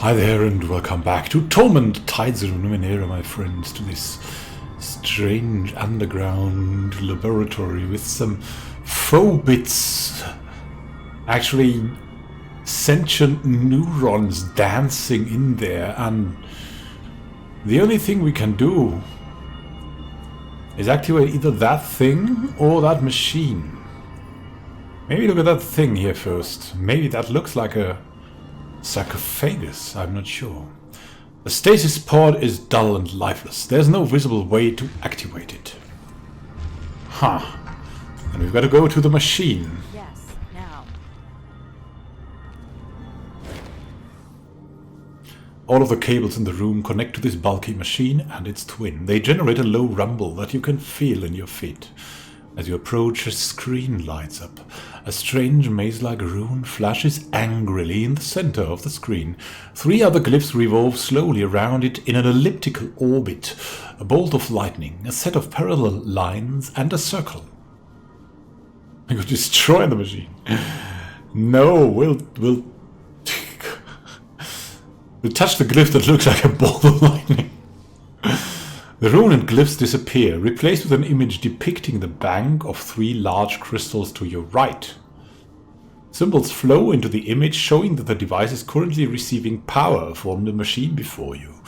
Hi there and welcome back to Torment, Tides of Numenera, my friends, to this strange underground laboratory with some phobits, actually sentient neurons dancing in there, and the only thing we can do is activate either that thing or that machine. Maybe look at that thing here first. Maybe that looks like a sarcophagus, I'm not sure. The stasis pod is dull and lifeless. There's no visible way to activate it. Huh. And we've got to go to the machine. Yes, now. All of the cables in the room connect to this bulky machine and its twin. They generate a low rumble that you can feel in your feet. As you approach, a screen lights up. A strange maze-like rune flashes angrily in the center of the screen. 3 other glyphs revolve slowly around it in an elliptical orbit. A bolt of lightning, a set of parallel lines, and a circle. I could destroy the machine. No, we'll touch the glyph that looks like a bolt of lightning. The rune and glyphs disappear, replaced with an image depicting the bank of 3 large crystals to your right. Symbols flow into the image, showing that the device is currently receiving power from the machine before you.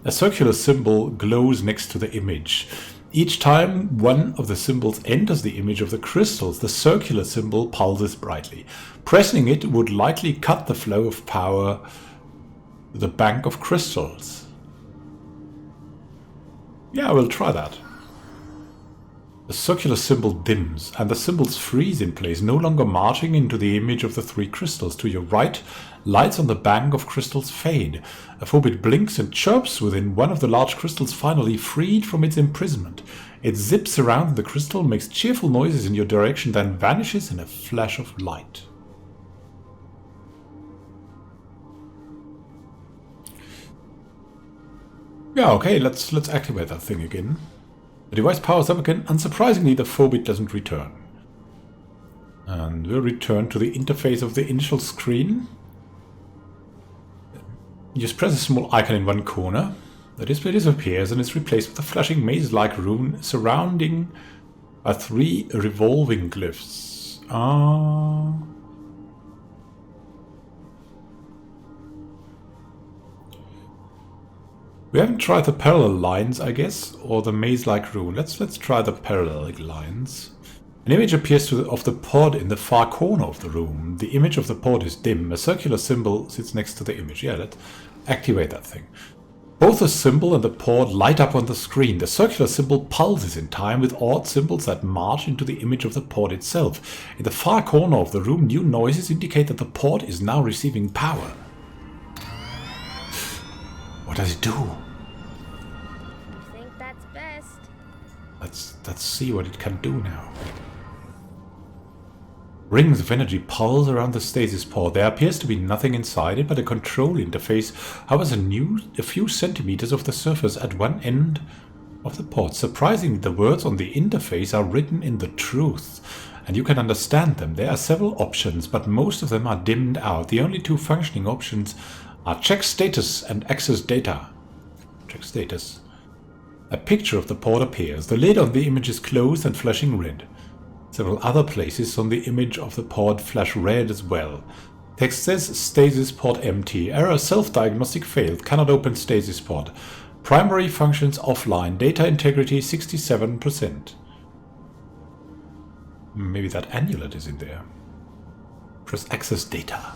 A circular symbol glows next to the image. Each time one of the symbols enters the image of the crystals, the circular symbol pulses brightly. Pressing it would likely cut the flow of power to the bank of crystals. Yeah, we'll try that. The circular symbol dims, and the symbols freeze in place, no longer marching into the image of the 3 crystals. To your right, lights on the bank of crystals fade. A phobit blinks and chirps within one of the large crystals, finally freed from its imprisonment. It zips around the crystal, makes cheerful noises in your direction, then vanishes in a flash of light. Yeah, okay, let's activate that thing again. The device powers up again. Unsurprisingly, the phobit doesn't return. And we'll return to the interface of the initial screen. You just press a small icon in one corner. The display disappears and is replaced with a flashing maze-like rune surrounding by 3 revolving glyphs. We haven't tried the parallel lines, I guess, or the maze-like rune. Let's try the parallel lines. An image appears of the pod in the far corner of the room. The image of the pod is dim. A circular symbol sits next to the image. Yeah, let's activate that thing. Both the symbol and the pod light up on the screen. The circular symbol pulses in time with odd symbols that march into the image of the pod itself. In the far corner of the room, new noises indicate that the pod is now receiving power. What does it do? I think that's best. Let's see what it can do now. Rings of energy pulse around the stasis pod. There appears to be nothing inside it, but a control interface hovers a few centimeters off the surface at one end of the pod. Surprisingly, the words on the interface are written in the truth, and you can understand them. There are several options, but most of them are dimmed out. The only 2 functioning options are check status and access data. Check status. A picture of the pod appears. The lid on the image is closed and flashing red. Several other places on the image of the pod flash red as well. Text says stasis pod empty. Error self-diagnostic failed. Cannot open stasis pod. Primary functions offline. Data integrity 67%. Maybe that amulet is in there. Press access data.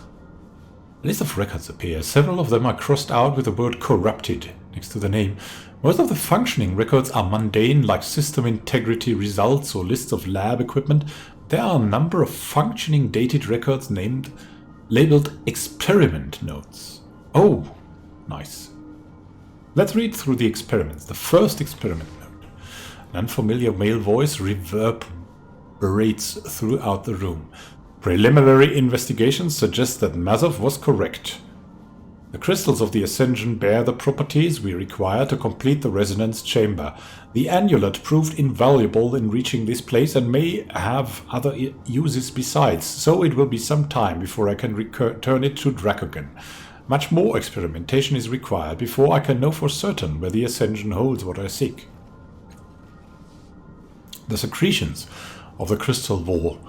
A list of records appears. Several of them are crossed out with the word corrupted next to the name. Most of the functioning records are mundane, like system integrity results or lists of lab equipment. There are a number of functioning dated records labeled experiment notes. Oh, nice. Let's read through the experiments. The first experiment note. An unfamiliar male voice reverberates throughout the room. Preliminary investigations suggest that Mazov was correct. The crystals of the Ascension bear the properties we require to complete the resonance chamber. The amulet proved invaluable in reaching this place and may have other uses besides, so it will be some time before I can return it to Dracogen. Much more experimentation is required before I can know for certain where the Ascension holds what I seek. The secretions of the crystal wall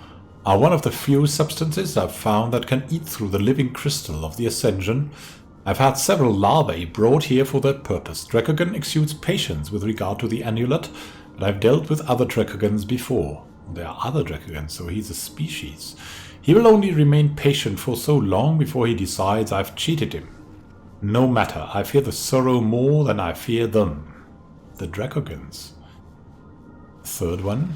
are one of the few substances I've found that can eat through the living crystal of the Ascension. I've had several larvae brought here for that purpose. Dracogon exudes patience with regard to the amulet, but I've dealt with other Dracogons before. There are other Dracogons, so he's a species. He will only remain patient for so long before he decides I've cheated him. No matter, I fear the sorrow more than I fear them. The Dracogons. Third one.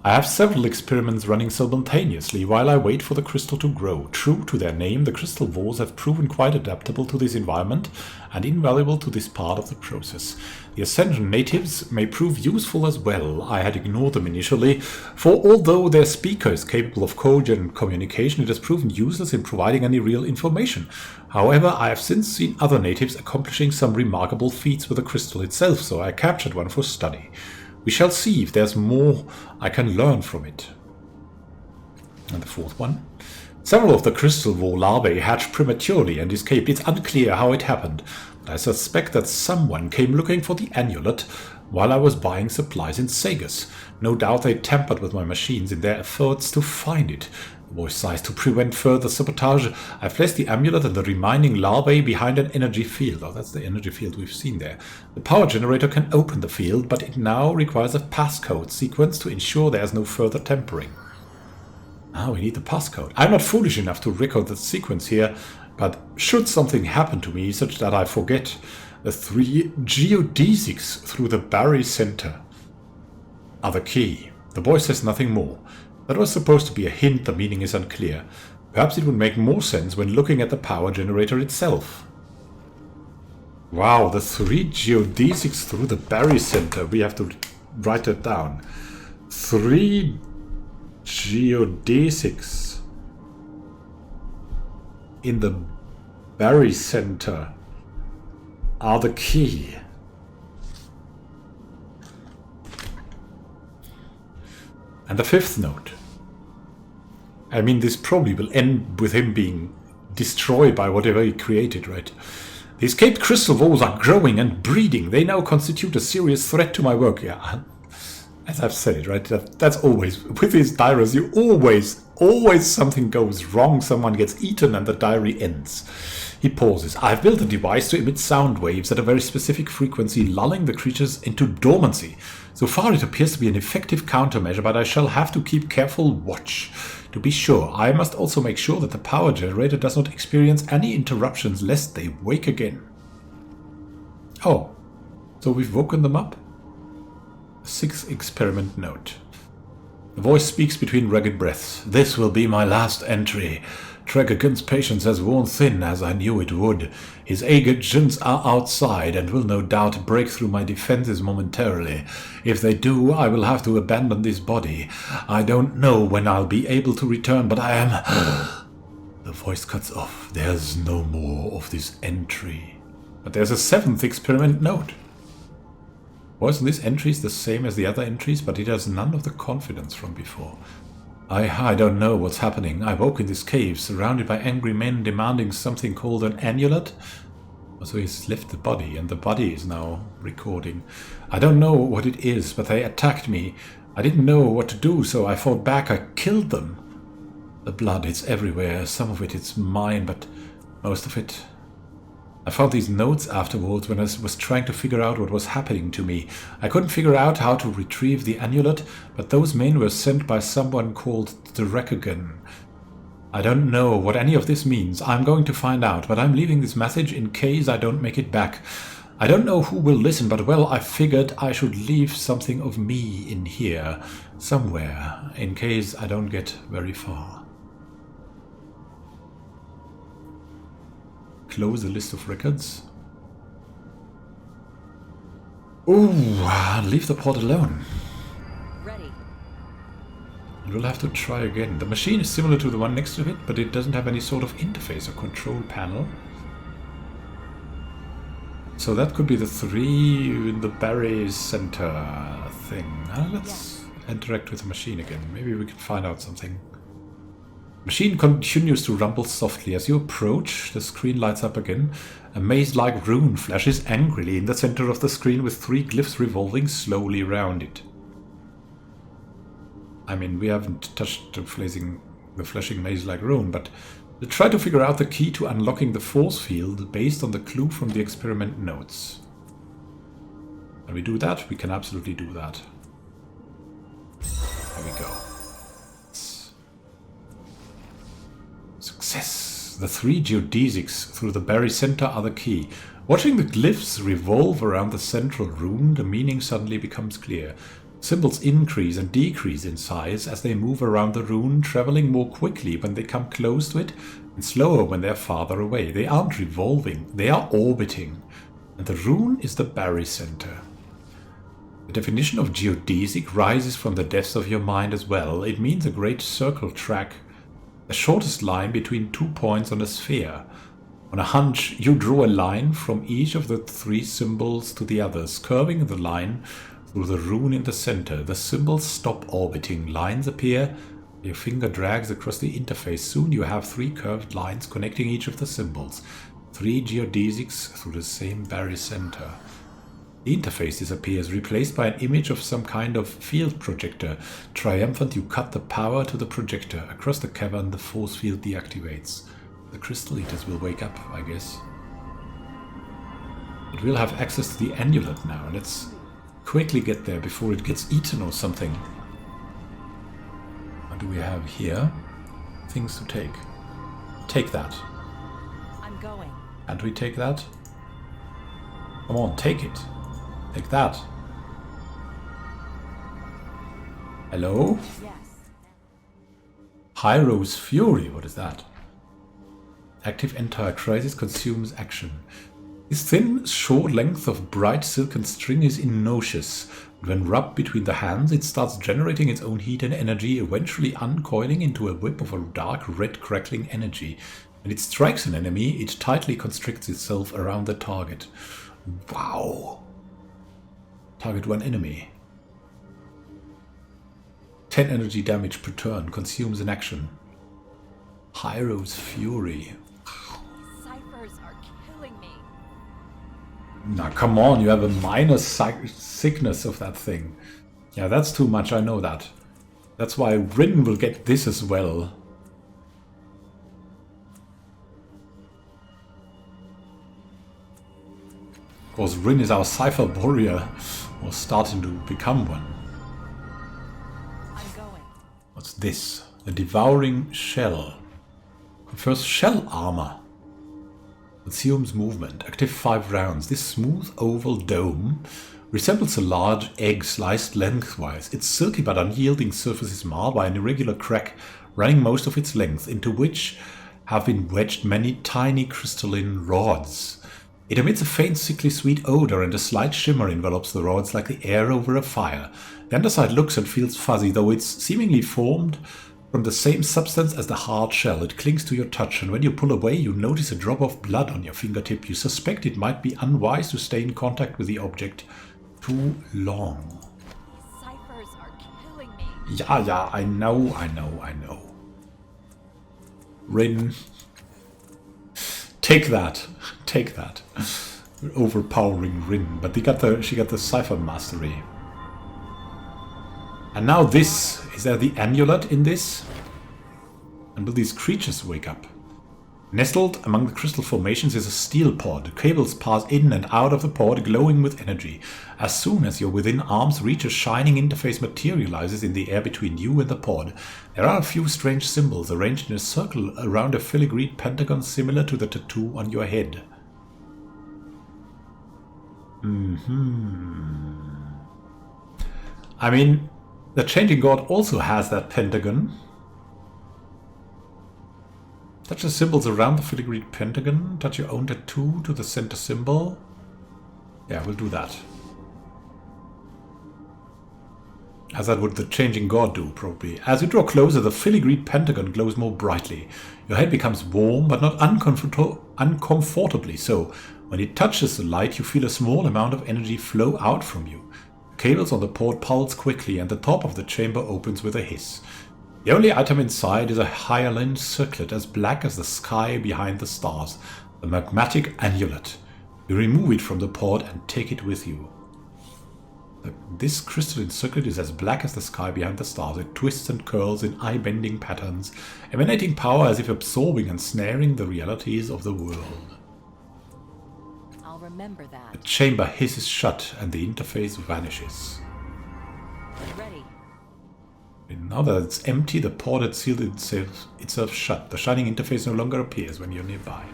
I have several experiments running simultaneously while I wait for the crystal to grow. True to their name, the crystal walls have proven quite adaptable to this environment and invaluable to this part of the process. The Ascension natives may prove useful as well. I had ignored them initially, for although their speaker is capable of cogent communication, it has proven useless in providing any real information. However, I have since seen other natives accomplishing some remarkable feats with the crystal itself, so I captured one for study. We shall see if there's more I can learn from it. And the fourth one. Several of the crystal wall larvae hatched prematurely and escaped. It's unclear how it happened, but I suspect that someone came looking for the amulet while I was buying supplies in Sagus. No doubt they tampered with my machines in their efforts to find it. The voice sighs. To prevent further sabotage, I placed the amulet and the remaining larvae behind an energy field. Oh, that's the energy field we've seen there. The power generator can open the field, but it now requires a passcode sequence to ensure there's no further tampering. Now we need the passcode. I'm not foolish enough to record the sequence here, but should something happen to me such that I forget, the 3 geodesics through the Barry Center are the key. The boy says nothing more. That was supposed to be a hint, the meaning is unclear. Perhaps it would make more sense when looking at the power generator itself. Wow, the 3 geodesics through the Barry Center. We have to write that down. 3 geodesics in the Barry Center are the key. And the 5th note. I mean, this probably will end with him being destroyed by whatever he created, right? The escaped crystal walls are growing and breeding. They now constitute a serious threat to my work. Yeah, as I've said it, right? That's always, with these diaries, you always something goes wrong. Someone gets eaten and the diary ends. He pauses. I've built a device to emit sound waves at a very specific frequency, lulling the creatures into dormancy. So far it appears to be an effective countermeasure, but I shall have to keep careful watch. To be sure, I must also make sure that the power generator does not experience any interruptions lest they wake again. Oh, so we've woken them up? 6th experiment note. The voice speaks between ragged breaths. This will be my last entry. Tregagon's patience has worn thin, as I knew it would. His agents are outside and will no doubt break through my defenses momentarily. If they do, I will have to abandon this body. I don't know when I'll be able to return, but I am... The voice cuts off. There's no more of this entry. But there's a 7th experiment note. Wasn't this entry the same as the other entries, but it has none of the confidence from before. I don't know what's happening. I woke in this cave, surrounded by angry men demanding something called an amulet. So he's left the body, and the body is now recording. I don't know what it is, but they attacked me. I didn't know what to do, so I fought back. I killed them. The blood, it's everywhere. Some of it is mine, but most of it... I found these notes afterwards when I was trying to figure out what was happening to me. I couldn't figure out how to retrieve the amulet, but those men were sent by someone called Dracogon. I don't know what any of this means. I'm going to find out, but I'm leaving this message in case I don't make it back. I don't know who will listen, but well, I figured I should leave something of me in here, somewhere, in case I don't get very far. Close the list of records. Ooh, leave the port alone. Ready. And we'll have to try again. The machine is similar to the one next to it, but it doesn't have any sort of interface or control panel. So that could be the 3 in the Barry Center thing. Let's interact with the machine again. Maybe we can find out something. Machine continues to rumble softly. As you approach, the screen lights up again. A maze-like rune flashes angrily in the center of the screen with 3 glyphs revolving slowly around it. I mean, we haven't touched the flashing maze-like rune, but we'll try to figure out the key to unlocking the force field based on the clue from the experiment notes. Can we do that? We can absolutely do that. There we go. Success! The 3 geodesics through the berry center are the key. Watching the glyphs revolve around the central rune, the meaning suddenly becomes clear. Symbols increase and decrease in size as they move around the rune, traveling more quickly when they come close to it and slower when they are farther away. They aren't revolving, they are orbiting. And the rune is the berry center. The definition of geodesic rises from the depths of your mind as well. It means a great circle track, the shortest line between 2 points on a sphere. On a hunch, you draw a line from each of the 3 symbols to the others, curving the line through the rune in the center. The symbols stop orbiting. Lines appear. Your finger drags across the interface. Soon you have 3 curved lines connecting each of the symbols. 3 geodesics through the same berry center. The interface disappears, replaced by an image of some kind of field projector. Triumphant, you cut the power to the projector. Across the cavern, the force field deactivates. The crystal eaters will wake up, I guess. It will have access to the amulet now. Let's quickly get there before it gets eaten or something. What do we have here? Things to take. Take that. I'm going. Can't we take that? Come on, take it. Take that. Hello? Yes. Hyro's Fury, what is that? Active entire crisis consumes action. This thin, short length of bright silken string is innocuous. When rubbed between the hands, it starts generating its own heat and energy, eventually uncoiling into a whip of a dark red crackling energy. When it strikes an enemy, it tightly constricts itself around the target. Wow! Target 1 enemy. 10 energy damage per turn, consumes an action. Hyro's Fury. Ciphers are killing me. Now come on, you have a minor sickness of that thing. Yeah, that's too much, I know that. That's why Rin will get this as well. Of course, Rin is our Cipher warrior, or starting to become one. I'm going. What's this? A devouring shell. Confers shell armor. Consumes movement. Active 5 rounds. This smooth oval dome resembles a large egg sliced lengthwise. Its silky but unyielding surface is marred by an irregular crack running most of its length, into which have been wedged many tiny crystalline rods. It emits a faint sickly sweet odor, and a slight shimmer envelops the rods like the air over a fire. The underside looks and feels fuzzy, though it's seemingly formed from the same substance as the hard shell. It clings to your touch, and when you pull away, you notice a drop of blood on your fingertip. You suspect it might be unwise to stay in contact with the object too long. These ciphers are killing me. Yeah, I know. Rin. Take that. Overpowering Rin, but she got the cipher mastery. And now this. Is there the amulet in this? And will these creatures wake up? Nestled among the crystal formations is a steel pod. Cables pass in and out of the pod, glowing with energy. As soon as you're within arm's reach, a shining interface materializes in the air between you and the pod. There are a few strange symbols arranged in a circle around a filigreed pentagon similar to the tattoo on your head. I mean, the Changing God also has that pentagon. Touch the symbols around the filigreed pentagon. Touch your own tattoo to the center symbol. Yeah, we'll do that. As that would the Changing God do, probably. As you draw closer, the filigreed pentagon glows more brightly. Your head becomes warm, but not uncomfortably so. When it touches the light, you feel a small amount of energy flow out from you. The cables on the port pulse quickly, and the top of the chamber opens with a hiss. The only item inside is a hyaline circlet as black as the sky behind the stars, the magmatic amulet. You remove it from the pod and take it with you. This crystalline circlet is as black as the sky behind the stars. It twists and curls in eye-bending patterns, emanating power as if absorbing and snaring the realities of the world. I'll remember that. The chamber hisses shut and the interface vanishes. Ready. And now that it's empty, the port had sealed itself shut. The shining interface no longer appears when you're nearby.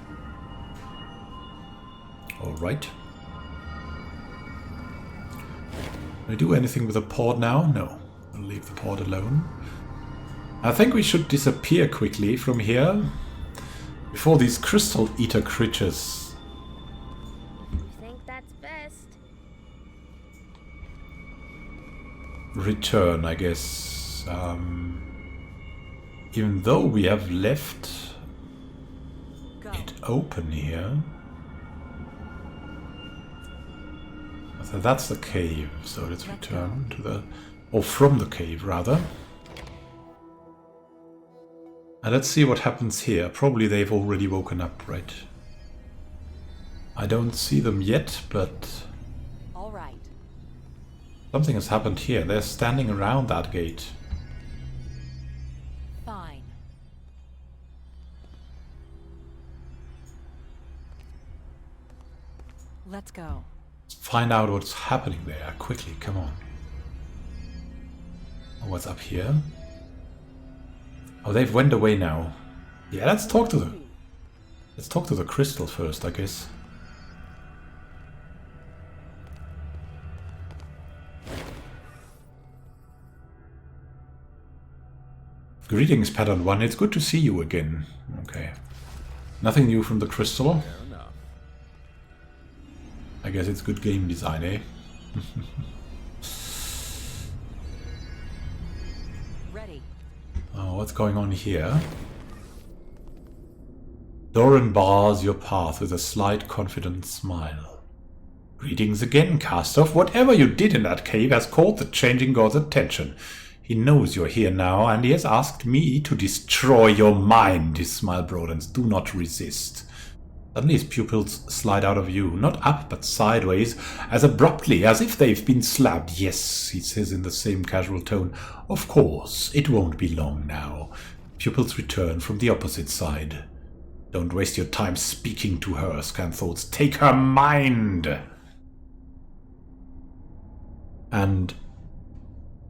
Alright. Can I do anything with the port now? No. I'll leave the port alone. I think we should disappear quickly from here before these crystal eater creatures. I think that's best. Return, I guess. Even though we have left it open here. So that's the cave, so let's return to the... or from the cave, rather. And let's see what happens here. Probably they've already woken up, right? I don't see them yet, but... All right. something has happened here. They're standing around that gate. Fine. Let's go. Find out what's happening there. Quickly, come on. Oh, what's up here? Oh, they've went away now. Yeah, let's talk to them. Let's talk to the crystal first, I guess. Greetings, Pattern 1. It's good to see you again. Okay. Nothing new from the crystal. I guess it's good game design, eh? Ready. Oh, what's going on here? Doran bars your path with a slight confident smile. Greetings again, Cast-Off. Whatever you did in that cave has caught the Changing God's attention. He knows you're here now, and he has asked me to destroy your mind. His smile broadens. Do not resist. Suddenly his pupils slide out of view, not up but sideways, as abruptly as if they've been slapped. Yes, he says in the same casual tone. Of course, it won't be long now. Pupils return from the opposite side. Don't waste your time speaking to her, scan thoughts. Take her mind! And,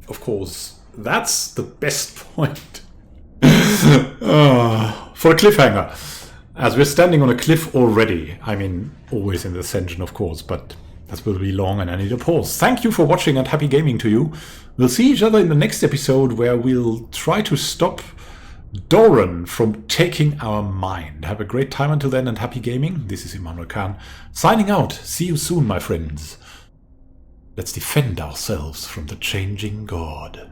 of course, that's the best point. For a cliffhanger. As we're standing on a cliff already, I mean, always in this engine, of course, but this will be long and I need a pause. Thank you for watching and happy gaming to you. We'll see each other in the next episode where we'll try to stop Doran from taking our mind. Have a great time until then and happy gaming. This is Immanuel Khan, signing out. See you soon, my friends. Let's defend ourselves from the changing god.